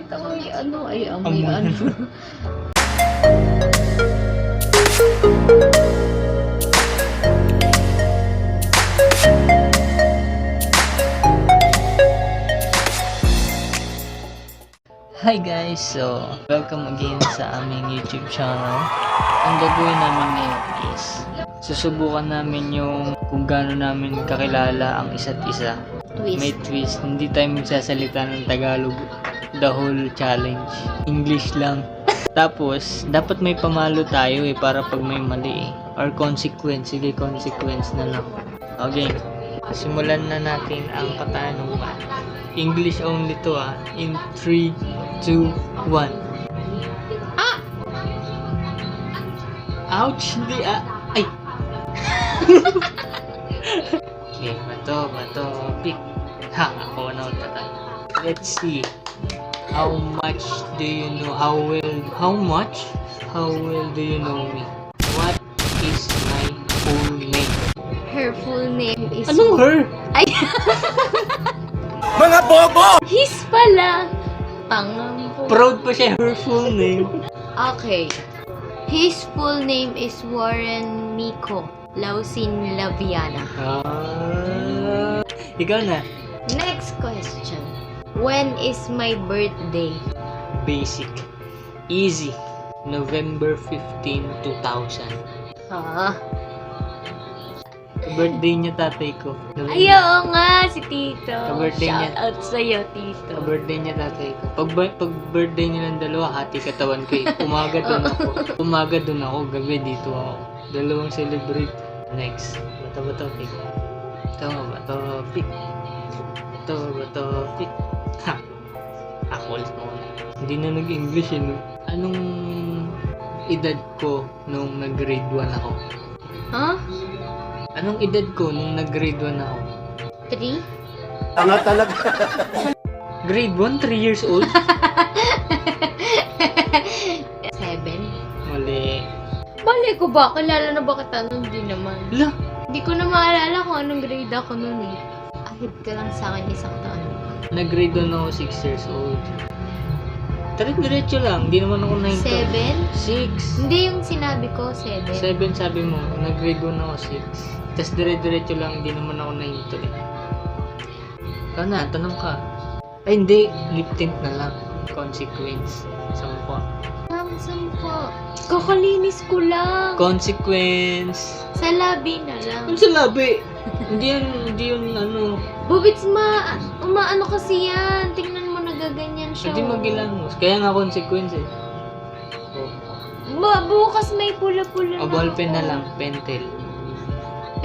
Nakita ko yung ano, ay amoy ano. Hi guys! So, welcome again sa aming YouTube channel. Ang gagawin namin ngayon is susubukan namin yung kung gaano namin kakilala ang isa't isa. Twist. May twist. Hindi tayo magsasalita ng Tagalog the whole challenge. English lang. Tapos, dapat may pamalo tayo para pag may mali or consequence. Sige, consequence na lang. Okay. Simulan na natin ang katanungan. English only to in 3, 2, 1. Ah! Ouch! Hindi Ay! Okay, bato, pick. Ha! Ako na ulit tayo. Let's see. How much do you know? How well do you know me? What is my full name? Her full name is... Anong her? Ay! Mga bobo! His pala! Pangampo. Proud pa siya her full name. Okay. His full name is Warren Miko Lausin Laviana. Ikaw na. Next question. When is my birthday? Basic. Easy. November 15, 2000. Ah. Birthday niya tatay ko. Ayaw nga si Tito. Ka-birthday niya. Shout out sa'yo, Tito. Birthday niya tatay ko. Pag birthday nilang dalawa, hati katawan ko eh. Umaga doon ako. Umaga doon ako, gabi dito ako. Dalawang celebrate. Next. Bato, pick. Bato, pick. Ha! Ako ulit mo. Hindi na nag-English eh, no? Anong edad ko nung nag-grade 1 ako? Huh? Anong edad ko nung nag-grade 1 ako? 3? Tanga talaga. Grade 1? 3 years old? 7? Mali. Bali ko ba? Kilala na ba kita nun? Hindi naman. La! Hindi ko na maalala kung anong grade ako nun eh. Ahid ka lang sa akin isang taon. Nag-grade 1 ako 6 years old. Diretso lang. Hindi naman ako 9. 7? 6. Hindi yung sinabi ko, 7. 7 sabi mo. Nag-grade 1 ako 6. Tapos diretso lang. Hindi naman ako 9 to eh. Ikaw na, tanong ka. Ay hindi. Lip tint na lang. Consequence. Sampo. Samsung po. Kakalinis ko lang. Consequence. Sa labi na lang. Ano sa labi? Hindi yun ano. Bubits umaano kasi yan. Tingnan mo nagaganyan siya. Hindi magilangos. Kaya nga consequence eh. Oh. Bukas may pula-pula O ballpen na lang. Pentel.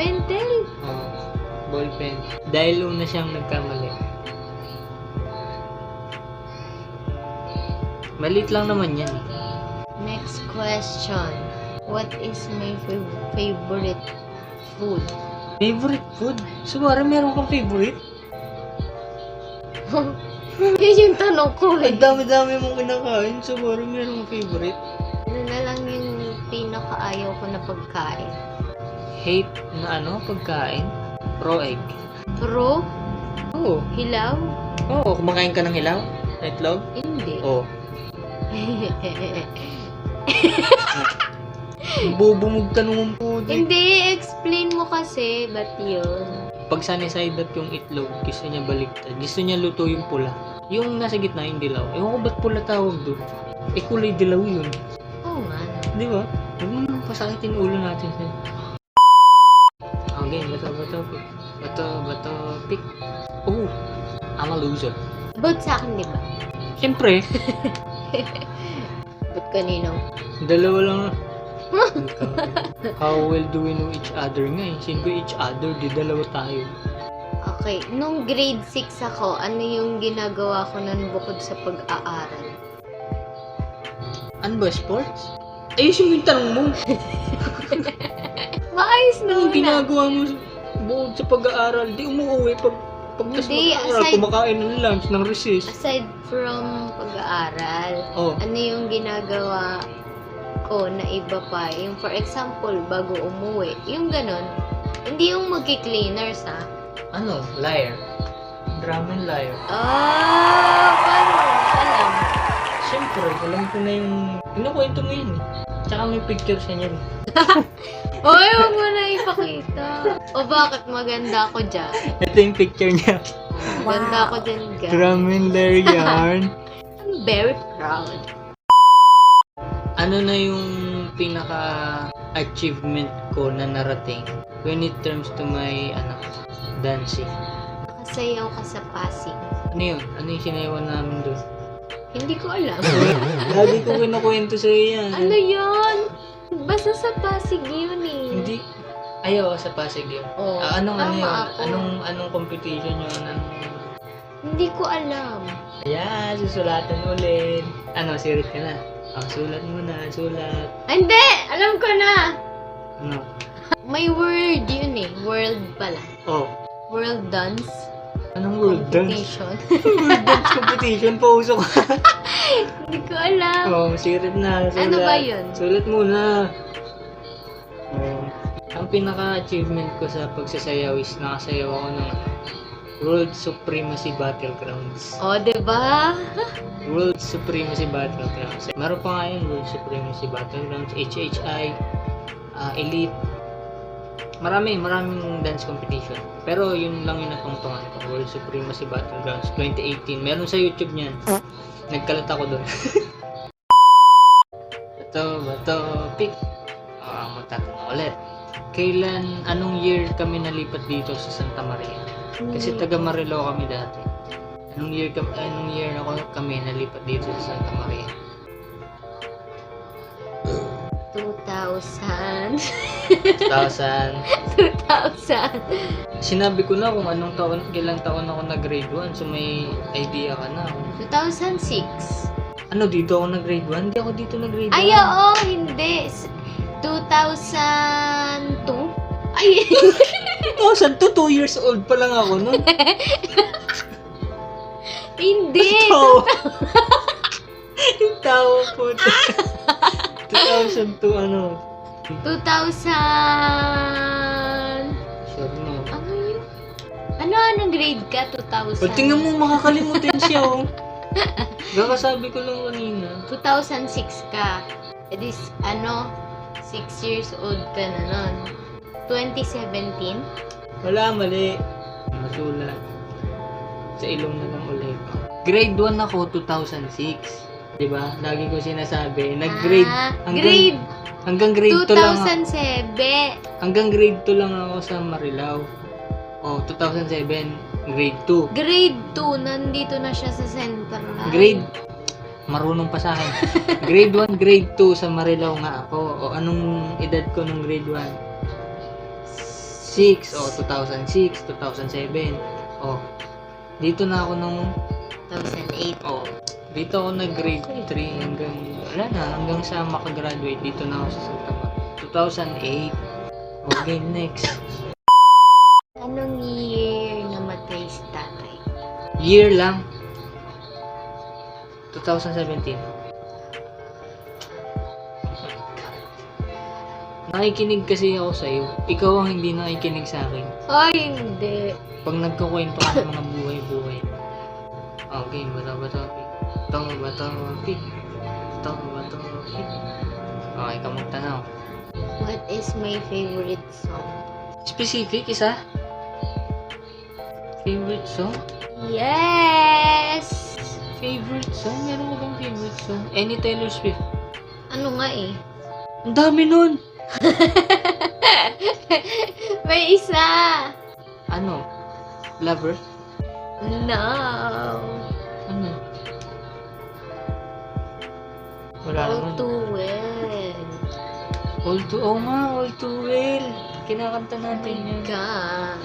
Pentel? Oh. Ballpen. Dahil una siyang nagkamali. Malit lang naman yan eh. Next question. What is my favorite food? Favorite food? Sumara, meron kang favorite? Yun yung tanong ko eh. Ang dami-dami mong kinakain. Sumara, meron kang favorite? Ano na lang yung pinakaayaw ko na pagkain? Hate na pagkain? Raw egg. Pro? Oo. Hilaw? Oo, kumakain ka ng hilaw? Itlog? Hindi. Oo. Bobo mong tanong po. Hindi, explain mo kasi, ba't yun? Pag sunny side up yung itlog, gusto niya baliktad. Gusto niya luto yung pula. Yung nasa gitna yung dilaw. Ewan ko ba't pula tawag doon? Eh kulay dilaw yun. Oo nga. Di ba? Huwag mo nang pasakitin ulo natin sa'yo. Okay, bato, pick. Oh, I'm a loser. Ba't sa akin, di ba? Siyempre, Ba't kanino? dalawa lang. How well do we know each other nga eh? Sino ba each other? Di dalawa tayo. Okay, nung grade 6 ako, ano yung ginagawa ko nun bukod sa pag-aaral? Ano ba, sports? Ayusin mo yung tanong mo. Maayos na Anong muna. ginagawa mo bukod sa pag-aaral? Di umuwi pagtas Hindi, mag-aaral, kumakain ng lunch, ng recess. Aside from pag-aaral, Oh. ano yung ginagawa ko na iba pa? Yung for example, bago umuwi, yung ganun. Hindi yung magki-cleaners ha. Ano? Liar. Drama and liar. Ah, paano mo alam? Alam ko na yung... Kinukwento mo yun eh. Tsaka may picture siya niyan. Oy, huwag mo na ipakita. O bakit maganda ako dyan? Ito yung picture niya. Maganda ako dyan, guys. Graminder yarn. I'm very proud. Ano na yung pinaka-achievement ko na narating when it comes to my dancing? Nakasayaw ka sa Pasig. Ano yun? Ano yung sinayawan namin doon? Hindi ko alam. Lagi ko kinukwento sa'yo yan. Ano yun? Basta sa Pasig yun eh. Hindi. Ayaw sa Pasig yun. Oh, Anong tama yun? ako. Anong competition yun? Hindi ko alam. Ayan, susulatan ulit. Sirit ka na. Sulat mo na, sulat. Hindi! Alam ko na! Ano? May word yun eh. World pala. Oh. World Dance Anong world dance? Competition. World dance competition, pauso ka. Hindi ko alam. Sirit na, sulat. Ano ba yun? Sulat muna. Ang pinaka-achievement ko sa pagsasayaw is nakasayaw ako ng World Supremacy Battlegrounds. O, diba? World Supremacy Battlegrounds. Meron pa nga yun, World Supremacy Battlegrounds, HHI, Elite. Maraming dance competition. Pero yun lang yung natungtungan ko, World Supremacy Battlegrounds 2018. Meron sa YouTube niyan. Nagkalat ako doon. Bato, pick. Magtatanong ulit. Anong year kami nalipat dito sa Santa Maria? Kasi taga Marilao kami dati. Anong year kami nalipat dito sa Santa Maria? 2000. 2000. Sinabi ko na kung ilang taon ako nag-grade 1, so may idea ka na. 2006. Ano, dito ako nag-grade 1? Hindi ako dito nag-grade 1. Ay, oo, hindi. 2002? Ay, 2002, 2 years old pa lang ako nun. hindi. Yung tawa po. 2002 ano? 2000. Sure mo. Ano yun? Anong grade ka? 2000? Pag tingnan mo, makakalimutan siya, oh. Kakasabi ko lang kanina. 2006 ka. E di, 6 years old ka na nun. 2017? Wala, mali. Masulat. Sa ilong na lang ulit. Grade 1 ako, 2006. Diba? Lagi ko sinasabi, nag-grade. Hanggang grade 2 lang ako. 2007. Hanggang grade 2 lang ako sa Marilao. 2007, grade 2. Grade 2, nandito na siya sa Central. Marunong pa sa akin. Grade 1, grade 2 sa Marilao nga ako. Anong edad ko nung grade 1? 6. 2006, 2007. Dito na ako nung 2008. Dito ako nag-grade 3 hanggang sa makagraduate. Dito na ako sa Santa Maria. 2008. Okay, next. Anong year namatay si tatay? Year lang. 2017. Nakikinig kasi ako sa'yo. Ikaw ang hindi nakikinig sa akin. Ay, hindi. Pag nagkukwento ka ng mga buhay-buhay. Okay, bato-bato. Bato-bato. Okay, ka magtanaw. What is my favorite song? Specific, isa? Favorite song? Yes! Favorite song? Meron ka bang favorite song? Any Taylor Swift? Ano nga eh? Ang dami nun! May isa! Ano? Lover? No! Ano? Wala All naman. too well. All too well. Kinakanta natin yan. God.